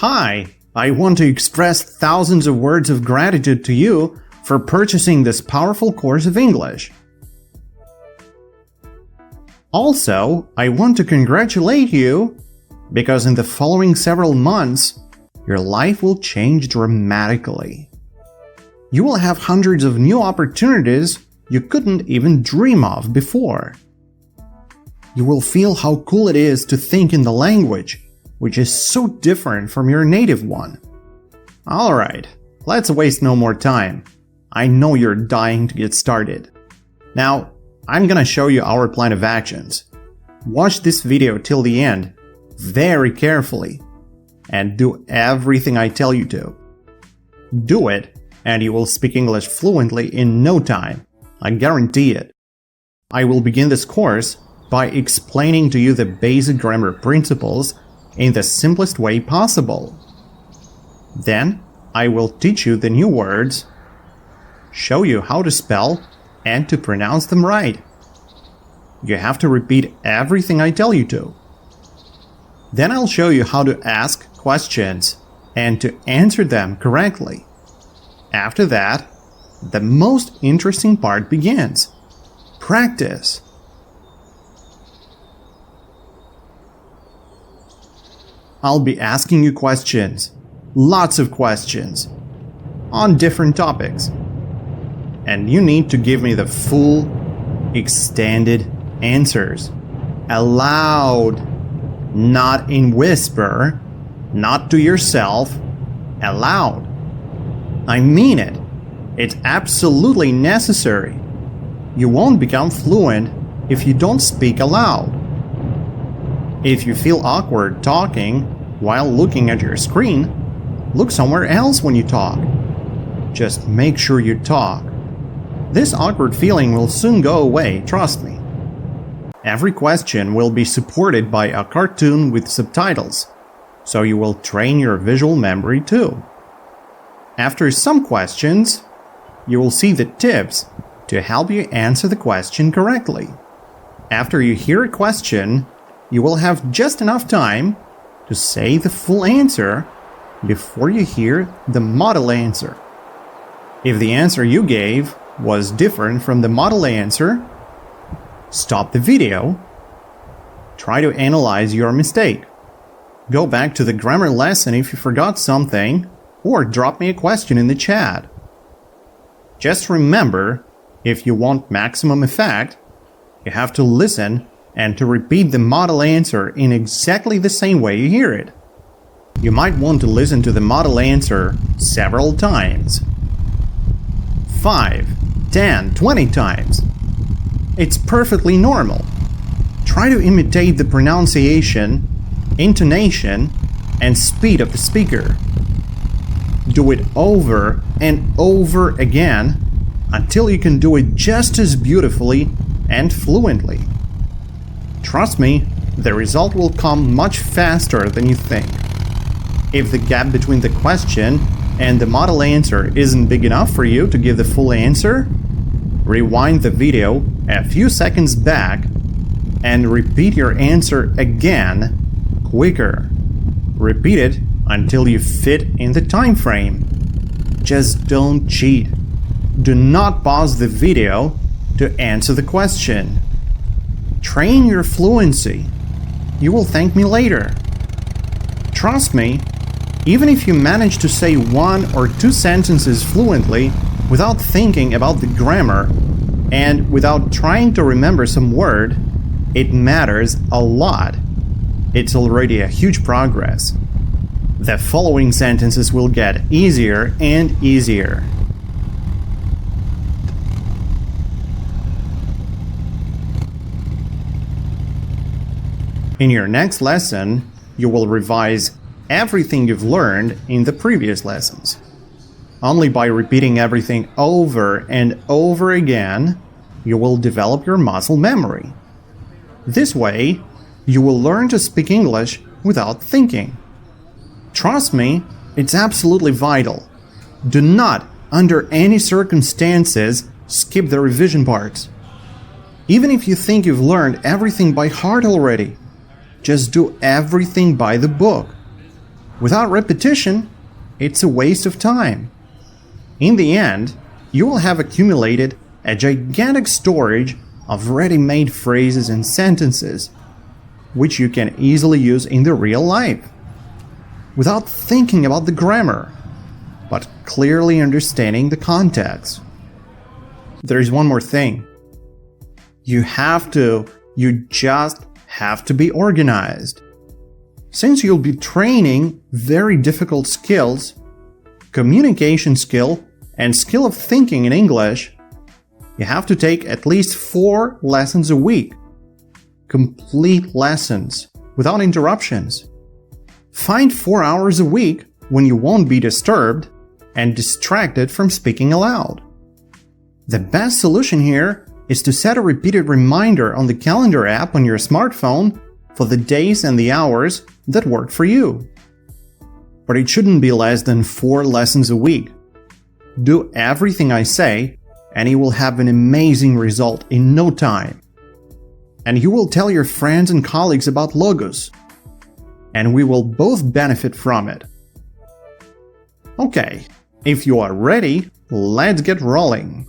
Hi, I want to express thousands of words of gratitude to you for purchasing this powerful course of English. Also, I want to congratulate you because in the following several months, your life will change dramatically. You will have hundreds of new opportunities you couldn't even dream of before. You will feel how cool it is to think in the language, which is so different from your native one. Alright, let's waste no more time. I know you're dying to get started. Now, I'm gonna show you our plan of actions. Watch this video till the end, very carefully, and do everything I tell you to. Do it, and you will speak English fluently in no time. I guarantee it. I will begin this course by explaining to you the basic grammar principles in the simplest way possible. Then, I will teach you the new words, show you how to spell and to pronounce them right. You have to repeat everything I tell you to. Then I'll show you how to ask questions and to answer them correctly. After that, the most interesting part begins. Practice. I'll be asking you questions, lots of questions, on different topics. And you need to give me the full, extended answers. Aloud, not in whisper, not to yourself, aloud. I mean it. It's absolutely necessary. You won't become fluent if you don't speak aloud. If you feel awkward talking while looking at your screen, look somewhere else when you talk. Just make sure you talk. This awkward feeling will soon go away, trust me. Every question will be supported by a cartoon with subtitles, so you will train your visual memory too. After some questions, you will see the tips to help you answer the question correctly. After you hear a question, you will have just enough time to say the full answer before you hear the model answer. If the answer you gave was different from the model answer, stop the video. Try to analyze your mistake. Go back to the grammar lesson if you forgot something, or drop me a question in the chat. Just remember, if you want maximum effect, you have to listen and to repeat the model answer in exactly the same way you hear it. You might want to listen to the model answer several times. 5, 10, 20 times. It's perfectly normal. Try to imitate the pronunciation, intonation, and speed of the speaker. Do it over and over again until you can do it just as beautifully and fluently. Trust me, the result will come much faster than you think. If the gap between the question and the model answer isn't big enough for you to give the full answer, rewind the video a few seconds back and repeat your answer again, quicker. Repeat it until you fit in the time frame. Just don't cheat. Do not pause the video to answer the question. Train your fluency. You will thank me later. Trust me, even if you manage to say 1 or 2 sentences fluently without thinking about the grammar and without trying to remember some word, it matters a lot. It's already a huge progress. The following sentences will get easier and easier. In your next lesson, you will revise everything you've learned in the previous lessons. Only by repeating everything over and over again, you will develop your muscle memory. This way, you will learn to speak English without thinking. Trust me, it's absolutely vital. Do not, under any circumstances, skip the revision parts. Even if you think you've learned everything by heart already, just do everything by the book. Without repetition, it's a waste of time. In the end, you will have accumulated a gigantic storage of ready-made phrases and sentences, which you can easily use in the real life, without thinking about the grammar, but clearly understanding the context. There is one more thing. You just have to be organized. Since you'll be training very difficult skills, communication skill and skill of thinking in English, you have to take at least 4 lessons a week. Complete lessons, without interruptions. Find 4 hours a week when you won't be disturbed and distracted from speaking aloud. The best solution here is to set a repeated reminder on the calendar app on your smartphone for the days and the hours that work for you. But it shouldn't be less than 4 lessons a week. Do everything I say, and you will have an amazing result in no time. And you will tell your friends and colleagues about Logos, and we will both benefit from it. Okay, if you are ready, let's get rolling.